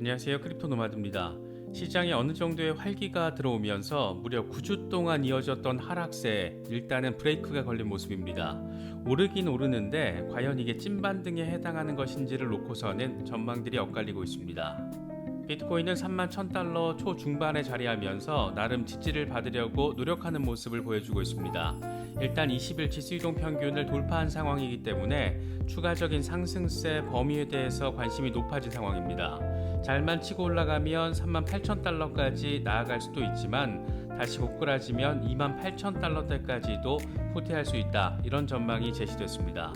안녕하세요. 크립토 노마드입니다. 시장에 어느 정도의 활기가 들어오면서 무려 9주 동안 이어졌던 하락세에 일단은 브레이크가 걸린 모습입니다. 오르긴 오르는데 과연 이게 찐반등에 해당하는 것인지를 놓고서는 전망들이 엇갈리고 있습니다. 비트코인은 31,000달러 초중반에 자리하면서 나름 지지를 받으려고 노력하는 모습을 보여주고 있습니다. 일단 20일치 수이동 평균을 돌파한 상황이기 때문에 추가적인 상승세 범위에 대해서 관심이 높아진 상황입니다. 잘만 치고 올라가면 38,000달러까지 나아갈 수도 있지만 다시 고꾸라지면 28,000달러대까지도 후퇴할 수 있다, 이런 전망이 제시됐습니다.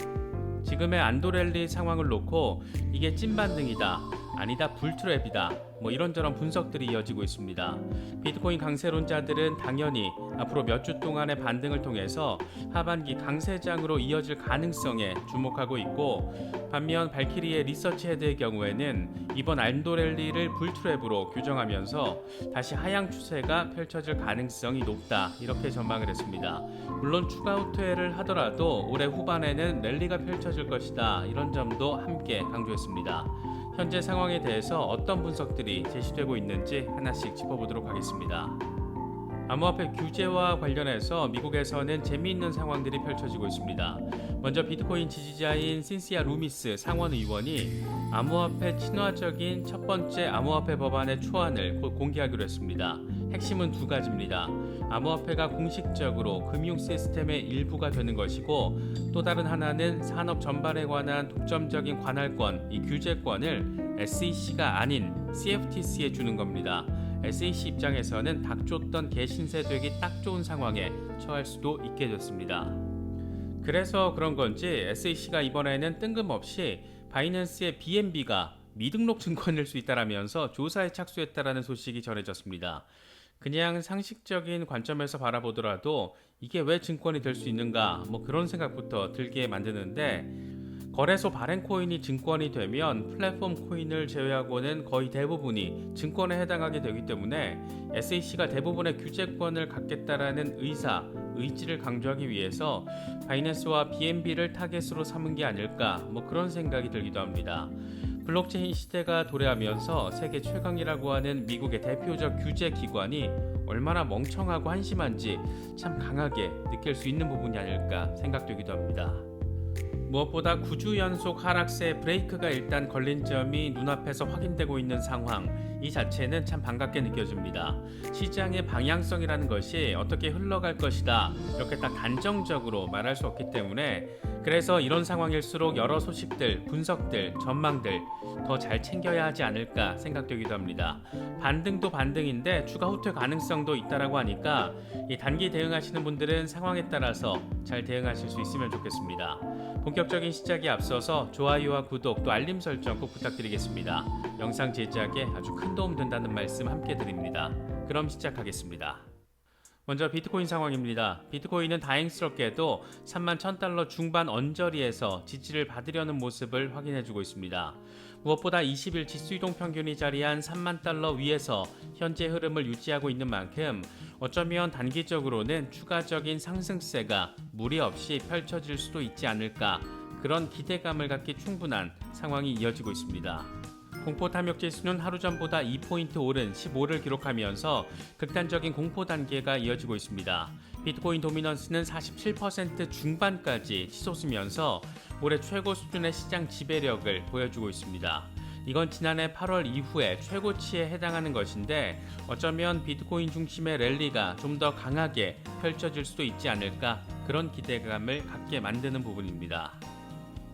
지금의 안도랠리 상황을 놓고 이게 찐반등이다, 아니다 불트랩이다, 이런저런 분석들이 이어지고 있습니다. 비트코인 강세론자들은 당연히 앞으로 몇 주 동안의 반등을 통해서 하반기 강세장으로 이어질 가능성에 주목하고 있고, 반면 발키리의 리서치 헤드의 경우에는 이번 안도랠리를 불트랩으로 규정하면서 다시 하향 추세가 펼쳐질 가능성이 높다, 이렇게 전망을 했습니다. 물론 추가 후퇴를 하더라도 올해 후반에는 랠리가 펼쳐질 것이다, 이런 점도 함께 강조했습니다. 현재 상황에 대해서 어떤 분석들이 제시되고 있는지 하나씩 짚어보도록 하겠습니다. 암호화폐 규제와 관련해서 미국에서는 재미있는 상황들이 펼쳐지고 있습니다. 먼저 비트코인 지지자인 신시아 루미스 상원의원이 암호화폐 친화적인 첫 번째 암호화폐 법안의 초안을 곧 공개하기로 했습니다. 핵심은 두 가지입니다. 암호화폐가 공식적으로 금융 시스템의 일부가 되는 것이고, 또 다른 하나는 산업 전반에 관한 독점적인 관할권, 이 규제권을 SEC가 아닌 CFTC에 주는 겁니다. SEC 입장에서는 닥쳤던 개신세되기 딱 좋은 상황에 처할 수도 있게 됐습니다. 그래서 그런 건지 SEC가 이번에는 뜬금없이 바이낸스의 BNB가 미등록 증권일 수 있다라면서 조사에 착수했다라는 소식이 전해졌습니다. 그냥 상식적인 관점에서 바라보더라도 이게 왜 증권이 될 수 있는가, 그런 생각부터 들게 만드는데, 거래소 발행 코인이 증권이 되면 플랫폼 코인을 제외하고는 거의 대부분이 증권에 해당하게 되기 때문에 SEC가 대부분의 규제권을 갖겠다라는 의지를 강조하기 위해서 바이낸스와 BNB를 타겟으로 삼은 게 아닐까, 그런 생각이 들기도 합니다. 블록체인 시대가 도래하면서 세계 최강이라고 하는 미국의 대표적 규제 기관이 얼마나 멍청하고 한심한지 참 강하게 느낄 수 있는 부분이 아닐까 생각되기도 합니다. 무엇보다 9주 연속 하락세 브레이크가 일단 걸린 점이 눈앞에서 확인되고 있는 상황, 이 자체는 참 반갑게 느껴집니다. 시장의 방향성이라는 것이 어떻게 흘러갈 것이다, 이렇게 딱 단정적으로 말할 수 없기 때문에, 그래서 이런 상황일수록 여러 소식들, 분석들, 전망들 더 잘 챙겨야 하지 않을까 생각되기도 합니다. 반등도 반등인데 추가 후퇴 가능성도 있다라고 하니까 이 단기 대응하시는 분들은 상황에 따라서 잘 대응하실 수 있으면 좋겠습니다. 본격적인 시작에 앞서서 좋아요와 구독 또 알림 설정 꼭 부탁드리겠습니다. 영상 제작에 아주 큰 도움 된다는 말씀 함께 드립니다. 그럼 시작하겠습니다. 먼저 비트코인 상황입니다. 비트코인은 다행스럽게도 31,000달러 중반 언저리에서 지지를 받으려는 모습을 확인해주고 있습니다. 무엇보다 20일치 수이동 평균이 자리한 30,000달러 위에서 현재 흐름을 유지하고 있는 만큼 어쩌면 단기적으로는 추가적인 상승세가 무리 없이 펼쳐질 수도 있지 않을까, 그런 기대감을 갖기 충분한 상황이 이어지고 있습니다. 공포 탐욕 지수는 하루 전보다 2포인트 오른 15를 기록하면서 극단적인 공포 단계가 이어지고 있습니다. 비트코인 도미넌스는 47% 중반까지 치솟으면서 올해 최고 수준의 시장 지배력을 보여주고 있습니다. 이건 지난해 8월 이후에 최고치에 해당하는 것인데, 어쩌면 비트코인 중심의 랠리가 좀 더 강하게 펼쳐질 수도 있지 않을까, 그런 기대감을 갖게 만드는 부분입니다.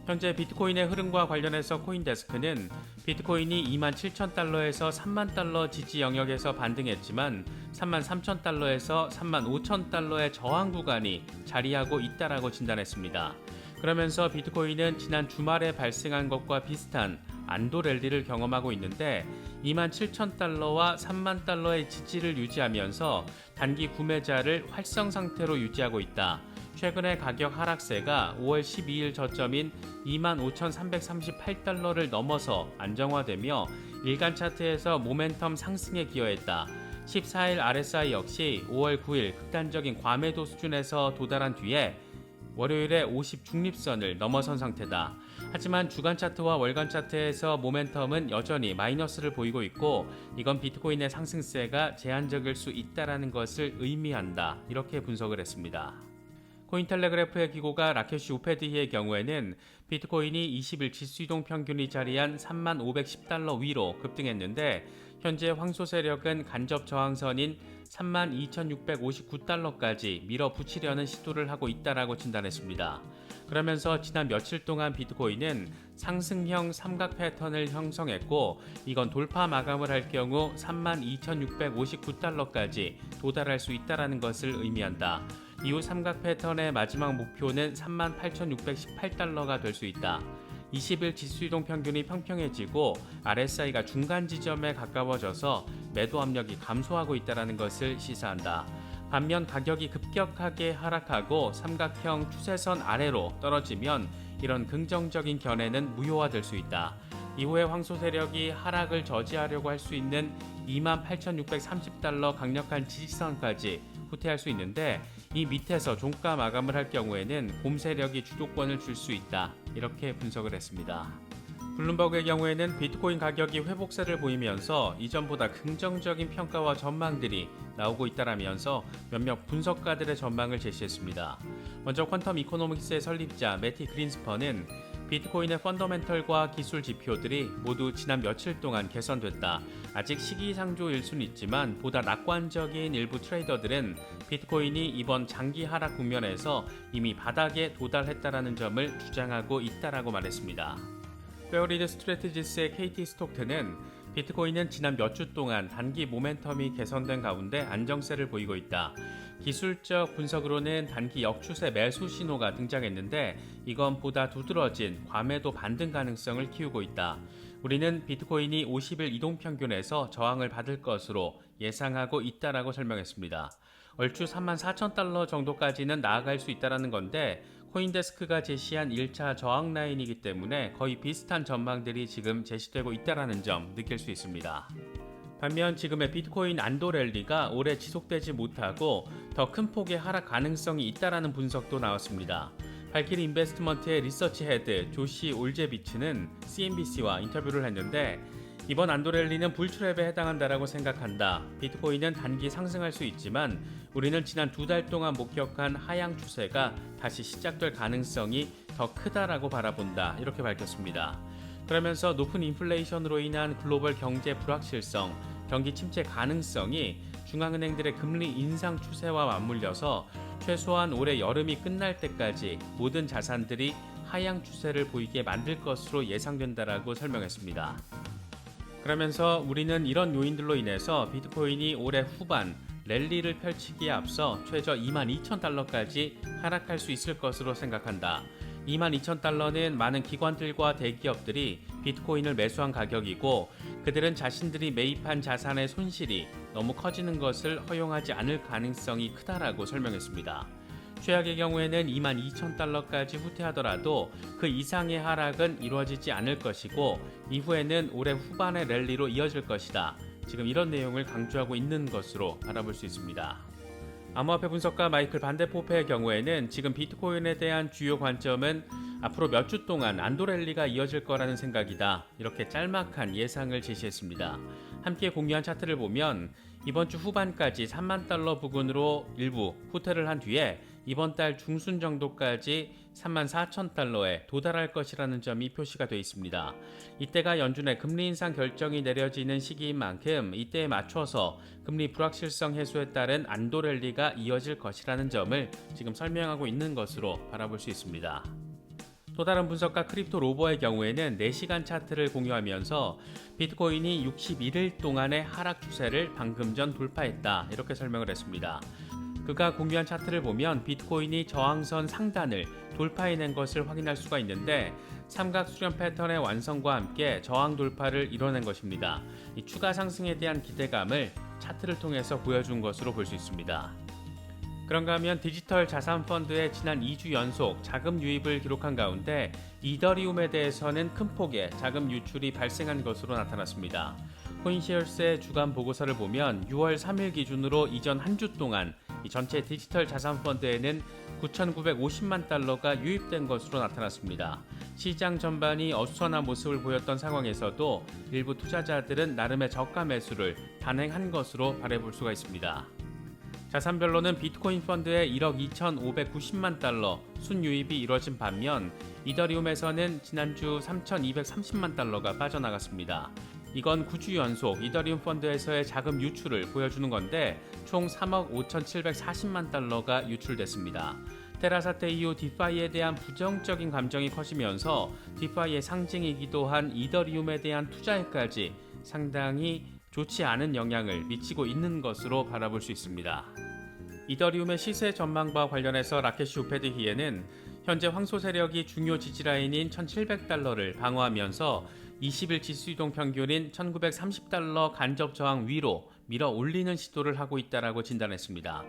현재 비트코인의 흐름과 관련해서 코인데스크는 비트코인이 27,000달러에서 30,000달러 지지 영역에서 반등했지만 33,000달러에서 35,000달러의 저항 구간이 자리하고 있다라고 진단했습니다. 그러면서 비트코인은 지난 주말에 발생한 것과 비슷한 안도 랠리를 경험하고 있는데 27,000달러와 30,000달러의 지지를 유지하면서 단기 구매자를 활성 상태로 유지하고 있다. 최근의 가격 하락세가 5월 12일 저점인 25,338달러를 넘어서 안정화되며 일간 차트에서 모멘텀 상승에 기여했다. 14일 RSI 역시 5월 9일 극단적인 과매도 수준에서 도달한 뒤에 월요일에 50 중립선을 넘어선 상태다. 하지만 주간 차트와 월간 차트에서 모멘텀은 여전히 마이너스를 보이고 있고 이건 비트코인의 상승세가 제한적일 수 있다는 것을 의미한다. 이렇게 분석을 했습니다. 코인텔레그래프의 기고가 라케시 우페드히의 경우에는 비트코인이 20일 지수이동 평균이 자리한 3510달러 위로 급등했는데 현재 황소 세력은 간접 저항선인 32,659달러까지 밀어붙이려는 시도를 하고 있다라고 진단했습니다. 그러면서 지난 며칠 동안 비트코인은 상승형 삼각 패턴을 형성했고 이건 돌파 마감을 할 경우 32,659달러까지 도달할 수 있다는 것을 의미한다. 이후 삼각 패턴의 마지막 목표는 38,618달러가 될 수 있다. 20일 지수이동 평균이 평평해지고 RSI가 중간 지점에 가까워져서 매도 압력이 감소하고 있다는 것을 시사한다. 반면 가격이 급격하게 하락하고 삼각형 추세선 아래로 떨어지면 이런 긍정적인 견해는 무효화될 수 있다. 이후에 황소 세력이 하락을 저지하려고 할 수 있는 28,630달러 강력한 지지선까지 후퇴할 수 있는데 이 밑에서 종가 마감을 할 경우에는 곰 세력이 주도권을 줄 수 있다. 이렇게 분석을 했습니다. 블룸버그의 경우에는 비트코인 가격이 회복세를 보이면서 이전보다 긍정적인 평가와 전망들이 나오고 있다라면서 몇몇 분석가들의 전망을 제시했습니다. 먼저 퀀텀 이코노믹스의 설립자 매티 그린스퍼는 비트코인의 펀더멘털과 기술 지표들이 모두 지난 며칠 동안 개선됐다. 아직 시기상조일 수는 있지만 보다 낙관적인 일부 트레이더들은 비트코인이 이번 장기 하락 국면에서 이미 바닥에 도달했다라는 점을 주장하고 있다라고 말했습니다. 페어리드 스트래티지스의 KT 스톡트는 비트코인은 지난 몇 주 동안 단기 모멘텀이 개선된 가운데 안정세를 보이고 있다. 기술적 분석으로는 단기 역추세 매수 신호가 등장했는데 이건 보다 두드러진 과매도 반등 가능성을 키우고 있다. 우리는 비트코인이 50일 이동평균에서 저항을 받을 것으로 예상하고 있다라고 설명했습니다. 얼추 34,000달러 정도까지는 나아갈 수 있다는 건데 코인데스크가 제시한 1차 저항 라인이기 때문에 거의 비슷한 전망들이 지금 제시되고 있다는 점 느낄 수 있습니다. 반면 지금의 비트코인 안도 랠리가 오래 지속되지 못하고 더 큰 폭의 하락 가능성이 있다는 분석도 나왔습니다. 발키리 인베스트먼트의 리서치 헤드 조시 올제비츠는 CNBC와 인터뷰를 했는데 이번 안도 랠리는 불트랩에 해당한다라고 생각한다. 비트코인은 단기 상승할 수 있지만 우리는 지난 2달 동안 목격한 하향 추세가 다시 시작될 가능성이 더 크다라고 바라본다. 이렇게 밝혔습니다. 그러면서 높은 인플레이션으로 인한 글로벌 경제 불확실성, 경기 침체 가능성이 중앙은행들의 금리 인상 추세와 맞물려서 최소한 올해 여름이 끝날 때까지 모든 자산들이 하향 추세를 보이게 만들 것으로 예상된다라고 설명했습니다. 그러면서 우리는 이런 요인들로 인해서 비트코인이 올해 후반 랠리를 펼치기에 앞서 최저 22,000달러까지 하락할 수 있을 것으로 생각한다. 22,000달러는 많은 기관들과 대기업들이 비트코인을 매수한 가격이고 그들은 자신들이 매입한 자산의 손실이 너무 커지는 것을 허용하지 않을 가능성이 크다라고 설명했습니다. 최악의 경우에는 22,000달러까지 후퇴하더라도 그 이상의 하락은 이루어지지 않을 것이고 이후에는 올해 후반의 랠리로 이어질 것이다. 지금 이런 내용을 강조하고 있는 것으로 알아볼 수 있습니다. 암호화폐 분석가 마이클 반데포페의 경우에는 지금 비트코인에 대한 주요 관점은 앞으로 몇 주 동안 안도 랠리가 이어질 거라는 생각이다. 이렇게 짤막한 예상을 제시했습니다. 함께 공유한 차트를 보면 이번 주 후반까지 3만 달러 부근으로 일부 후퇴를 한 뒤에 이번 달 중순 정도까지 34,000달러에 도달할 것이라는 점이 표시가 되어 있습니다. 이때가 연준의 금리 인상 결정이 내려지는 시기인 만큼 이때에 맞춰서 금리 불확실성 해소에 따른 안도 랠리가 이어질 것이라는 점을 지금 설명하고 있는 것으로 바라볼 수 있습니다. 또 다른 분석가 크립토 로버의 경우에는 4시간 차트를 공유하면서 비트코인이 61일 동안의 하락 추세를 방금 전 돌파했다. 이렇게 설명을 했습니다. 그가 공유한 차트를 보면 비트코인이 저항선 상단을 돌파해낸 것을 확인할 수가 있는데 삼각 수렴 패턴의 완성과 함께 저항 돌파를 이뤄낸 것입니다. 이 추가 상승에 대한 기대감을 차트를 통해서 보여준 것으로 볼 수 있습니다. 그런가 하면 디지털 자산 펀드의 지난 2주 연속 자금 유입을 기록한 가운데 이더리움에 대해서는 큰 폭의 자금 유출이 발생한 것으로 나타났습니다. 코인시어스의 주간 보고서를 보면 6월 3일 기준으로 이전 한 주 동안 이 전체 디지털 자산 펀드에는 9,950만 달러가 유입된 것으로 나타났습니다. 시장 전반이 어수선한 모습을 보였던 상황에서도 일부 투자자들은 나름의 저가 매수를 단행한 것으로 바라볼 수가 있습니다. 자산별로는 비트코인 펀드에 1억 2,590만 달러 순유입이 이뤄진 반면 이더리움에서는 지난주 3,230만 달러가 빠져나갔습니다. 이건 9주 연속 이더리움 펀드에서의 자금 유출을 보여주는 건데 총 3억 5,740만 달러가 유출됐습니다. 테라 사태 이후 디파이에 대한 부정적인 감정이 커지면서 디파이의 상징이기도 한 이더리움에 대한 투자에까지 상당히 좋지 않은 영향을 미치고 있는 것으로 바라볼 수 있습니다. 이더리움의 시세 전망과 관련해서 라케시 우페드히에는 현재 황소 세력이 중요 지지라인인 1,700달러를 방어하면서 20일 지수이동 평균인 1,930달러 간접 저항 위로 밀어 올리는 시도를 하고 있다라고 진단했습니다.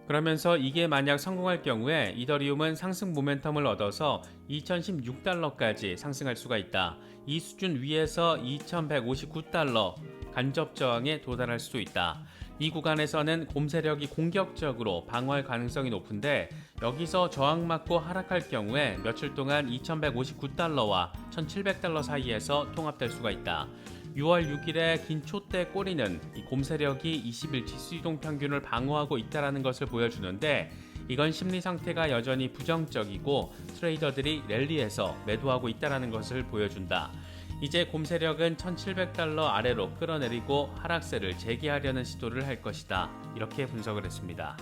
그러면서 이게 만약 성공할 경우에 이더리움은 상승 모멘텀을 얻어서 2,016달러까지 상승할 수가 있다. 이 수준 위에서 2,159달러 간접 저항에 도달할 수도 있다. 이 구간에서는 곰 세력이 공격적으로 방어할 가능성이 높은데 여기서 저항 맞고 하락할 경우에 며칠 동안 2,159달러와 1,700달러 사이에서 통합될 수가 있다. 6월 6일에 긴 촛대 꼬리는 이 곰 세력이 20일 지수이동 평균을 방어하고 있다는 것을 보여주는데 이건 심리 상태가 여전히 부정적이고 트레이더들이 랠리에서 매도하고 있다는 것을 보여준다. 이제 곰 세력은 1,700달러 아래로 끌어내리고 하락세를 재개하려는 시도를 할 것이다. 이렇게 분석을 했습니다.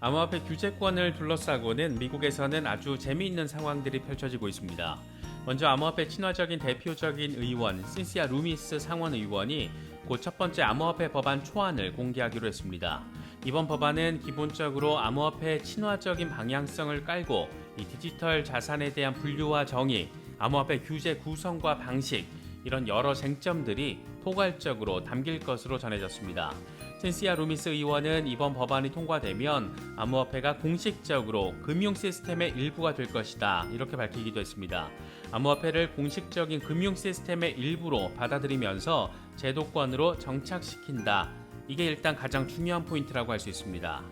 암호화폐 규제권을 둘러싸고는 미국에서는 아주 재미있는 상황들이 펼쳐지고 있습니다. 먼저 암호화폐 친화적인 대표적인 의원 신시아 루미스 상원 의원이 곧 첫 번째 암호화폐 법안 초안을 공개하기로 했습니다. 이번 법안은 기본적으로 암호화폐 친화적인 방향성을 깔고 이 디지털 자산에 대한 분류와 정의, 암호화폐 규제 구성과 방식 이런 여러 쟁점들이 포괄적으로 담길 것으로 전해졌습니다. 신시아 루미스 의원은 이번 법안이 통과되면 암호화폐가 공식적으로 금융 시스템의 일부가 될 것이다 이렇게 밝히기도 했습니다. 암호화폐를 공식적인 금융 시스템의 일부로 받아들이면서 제도권으로 정착시킨다. 이게 일단 가장 중요한 포인트라고 할 수 있습니다.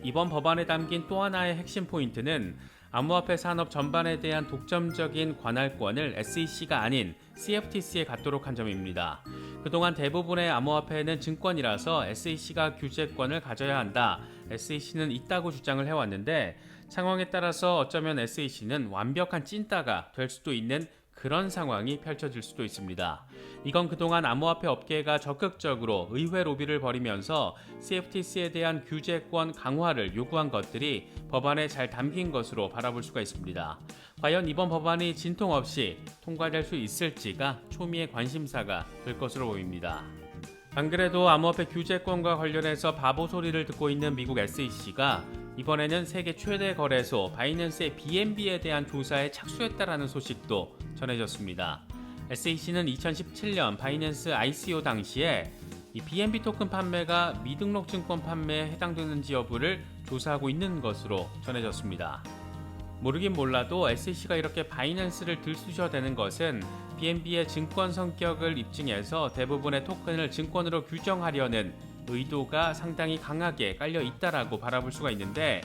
이번 법안에 담긴 또 하나의 핵심 포인트는 암호화폐 산업 전반에 대한 독점적인 관할권을 SEC가 아닌 CFTC에 갖도록 한 점입니다. 그동안 대부분의 암호화폐는 증권이라서 SEC가 규제권을 가져야 한다. SEC는 있다고 주장을 해왔는데 상황에 따라서 어쩌면 SEC는 완벽한 찐따가 될 수도 있는 그런 상황이 펼쳐질 수도 있습니다. 이건 그동안 암호화폐 업계가 적극적으로 의회 로비를 벌이면서 CFTC에 대한 규제권 강화를 요구한 것들이 법안에 잘 담긴 것으로 바라볼 수가 있습니다. 과연 이번 법안이 진통 없이 통과될 수 있을지가 초미의 관심사가 될 것으로 보입니다. 안 그래도 암호화폐 규제권과 관련해서 바보 소리를 듣고 있는 미국 SEC가 이번에는 세계 최대 거래소 바이낸스의 BNB에 대한 조사에 착수했다라는 소식도 전해졌습니다. SEC는 2017년 바이낸스 ICO 당시에 이 BNB 토큰 판매가 미등록 증권 판매에 해당되는지 여부를 조사하고 있는 것으로 전해졌습니다. 모르긴 몰라도 SEC가 이렇게 바이낸스를 들쑤셔대는 것은 BNB의 증권 성격을 입증해서 대부분의 토큰을 증권으로 규정하려는 의도가 상당히 강하게 깔려 있다라고 바라볼 수가 있는데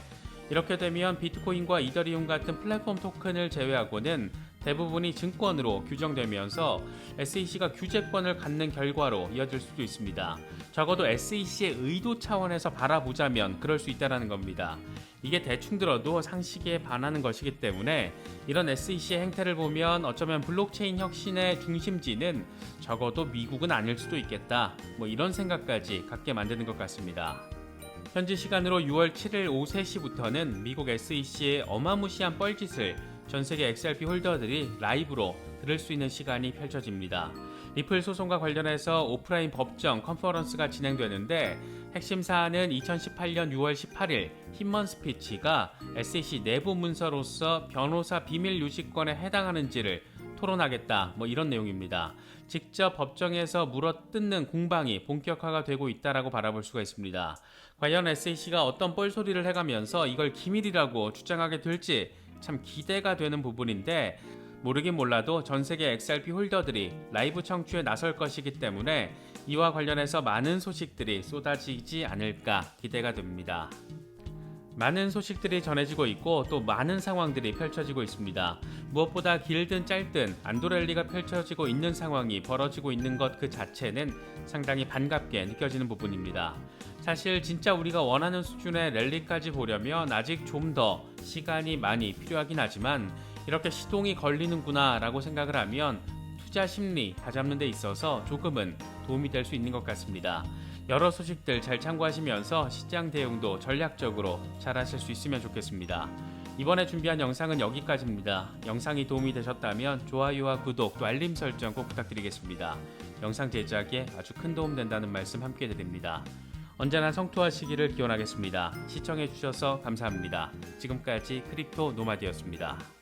이렇게 되면 비트코인과 이더리움 같은 플랫폼 토큰을 제외하고는 대부분이 증권으로 규정되면서 SEC가 규제권을 갖는 결과로 이어질 수도 있습니다. 적어도 SEC의 의도 차원에서 바라보자면 그럴 수 있다는 겁니다. 이게 대충 들어도 상식에 반하는 것이기 때문에 이런 SEC의 행태를 보면 어쩌면 블록체인 혁신의 중심지는 적어도 미국은 아닐 수도 있겠다. 이런 생각까지 갖게 만드는 것 같습니다. 현지 시간으로 6월 7일 오후 3시부터는 미국 SEC의 어마무시한 뻘짓을 전 세계 XRP 홀더들이 라이브로 들을 수 있는 시간이 펼쳐집니다. 리플 소송과 관련해서 오프라인 법정 컨퍼런스가 진행되는데 핵심 사안은 2018년 6월 18일 힌먼 스피치가 SEC 내부 문서로서 변호사 비밀 유지권에 해당하는지를 토론하겠다 이런 내용입니다. 직접 법정에서 물어뜯는 공방이 본격화가 되고 있다라고 바라볼 수가 있습니다. 과연 SEC가 어떤 뻘소리를 해가면서 이걸 기밀이라고 주장하게 될지 참 기대가 되는 부분인데 모르긴 몰라도 전 세계 XRP 홀더들이 라이브 청취에 나설 것이기 때문에 이와 관련해서 많은 소식들이 쏟아지지 않을까 기대가 됩니다. 많은 소식들이 전해지고 있고 또 많은 상황들이 펼쳐지고 있습니다. 무엇보다 길든 짧든 안도랠리가 펼쳐지고 있는 상황이 벌어지고 있는 것 그 자체는 상당히 반갑게 느껴지는 부분입니다. 사실 진짜 우리가 원하는 수준의 랠리까지 보려면 아직 좀 더 시간이 많이 필요하긴 하지만 이렇게 시동이 걸리는구나 라고 생각을 하면 투자 심리 다잡는 데 있어서 조금은 도움이 될 수 있는 것 같습니다. 여러 소식들 잘 참고하시면서 시장 대응도 전략적으로 잘 하실 수 있으면 좋겠습니다. 이번에 준비한 영상은 여기까지입니다. 영상이 도움이 되셨다면 좋아요와 구독 또 알림 설정 꼭 부탁드리겠습니다. 영상 제작에 아주 큰 도움 된다는 말씀 함께 드립니다. 언제나 성투하시기를 기원하겠습니다. 시청해주셔서 감사합니다. 지금까지 크립토 노마드였습니다.